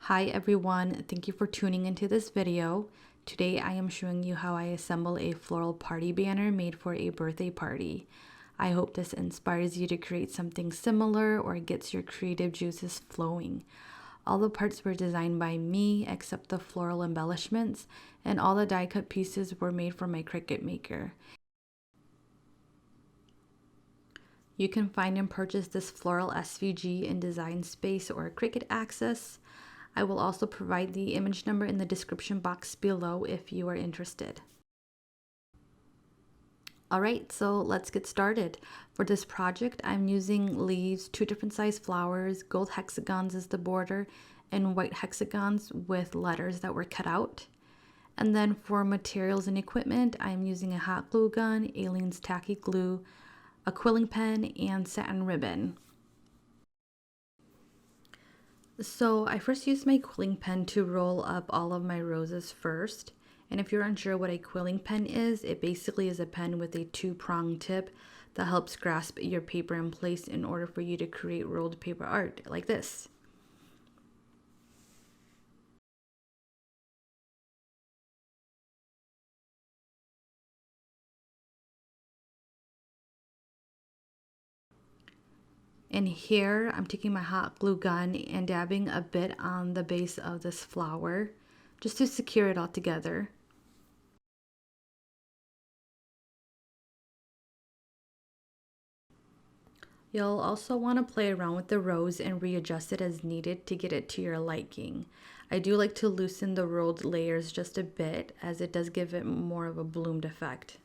Hi everyone, thank you for tuning into this video. Today I am showing you how I assemble a floral party banner made for a birthday party. I hope this inspires you to create something similar or gets your creative juices flowing. All the parts were designed by me except the floral embellishments, and all the die cut pieces were made from my Cricut maker. You can find and purchase this floral SVG in Design Space or Cricut Access. I will also provide the image number in the description box below if you are interested. Alright, so let's get started. For this project, I'm using leaves, 2 different size flowers, gold hexagons as the border, and white hexagons with letters that were cut out. And then for materials and equipment, I'm using a hot glue gun, Aleene's tacky glue, a quilling pen, and satin ribbon. So I first used my quilling pen to roll up all of my roses first. And if you're unsure what a quilling pen is, it basically is a pen with a 2-prong tip that helps grasp your paper in place in order for you to create rolled paper art like this. And here I'm taking my hot glue gun and dabbing a bit on the base of this flower just to secure it all together. You'll also want to play around with the rose and readjust it as needed to get it to your liking. I do like to loosen the rolled layers just a bit as it does give it more of a bloomed effect.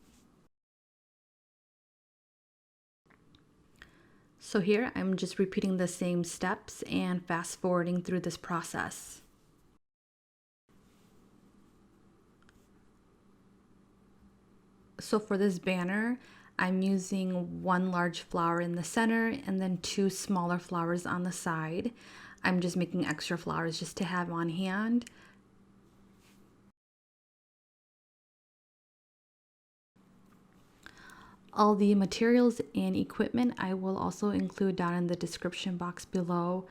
So here I'm just repeating the same steps and fast forwarding through this process. So for this banner, I'm using 1 large flower in the center and then 2 smaller flowers on the side. I'm just making extra flowers just to have on hand. All the materials and equipment I will also include down in the description box below,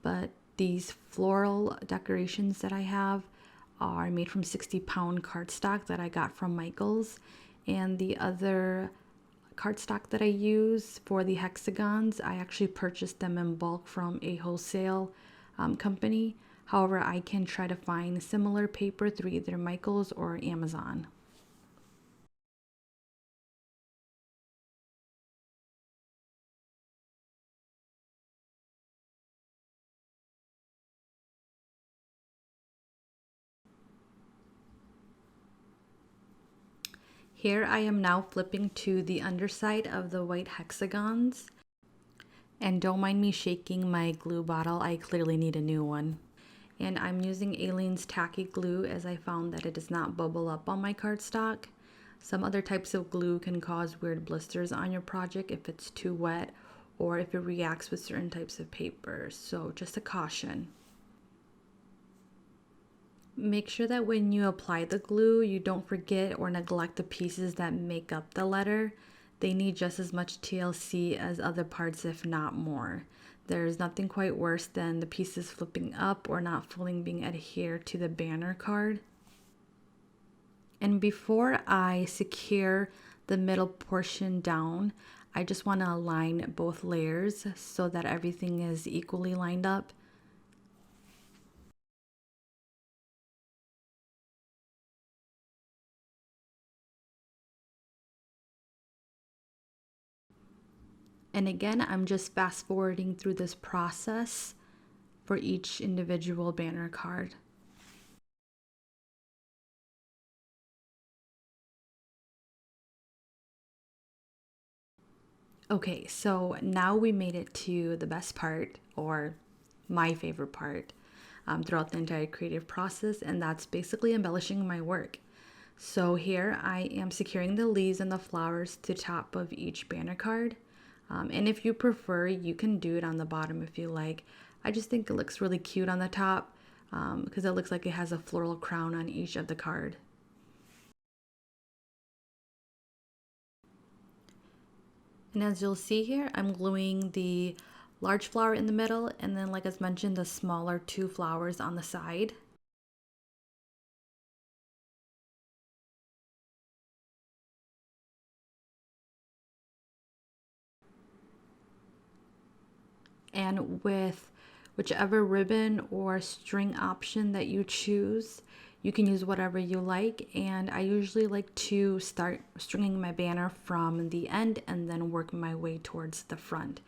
but these floral decorations that I have are made from 60-pound cardstock that I got from Michael's, and the other cardstock that I use for the hexagons, I actually purchased them in bulk from a wholesale company. However, I can try to find similar paper through either Michael's or Amazon. Here I am now flipping to the underside of the white hexagons. And don't mind me shaking my glue bottle, I clearly need a new one. And I'm using Aleene's tacky glue as I found that it does not bubble up on my cardstock. Some other types of glue can cause weird blisters on your project if it's too wet or if it reacts with certain types of paper, so just a caution. Make sure that when you apply the glue, you don't forget or neglect the pieces that make up the letter. They need just as much TLC as other parts, if not more. There's nothing quite worse than the pieces flipping up or not fully being adhered to the banner card. And before I secure the middle portion down, I just want to align both layers so that everything is equally lined up. And again, I'm just fast forwarding through this process for each individual banner card. Okay, so now we made it to the best part, or my favorite part, throughout the entire creative process, and that's basically embellishing my work. So here I am securing the leaves and the flowers to the top of each banner card. And if you prefer, you can do it on the bottom if you like. I just think it looks really cute on the top because it looks like it has a floral crown on each of the card. And as you'll see here, I'm gluing the large flower in the middle, and then like as mentioned, the smaller 2 flowers on the side. And with whichever ribbon or string option that you choose, you can use whatever you like. And I usually like to start stringing my banner from the end and then work my way towards the front.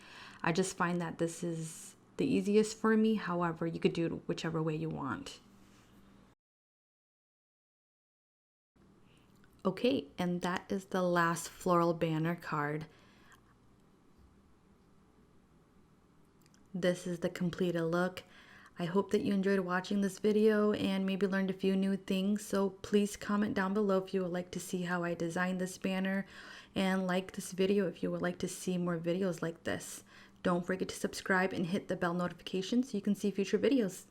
I just find that this is the easiest for me. However, you could do it whichever way you want. Okay, and that is the last floral banner card. This is the completed look. I hope that you enjoyed watching this video and maybe learned a few new things. So please comment down below if you would like to see how I designed this banner, and like this video if you would like to see more videos like this. Don't forget to subscribe and hit the bell notification so you can see future videos.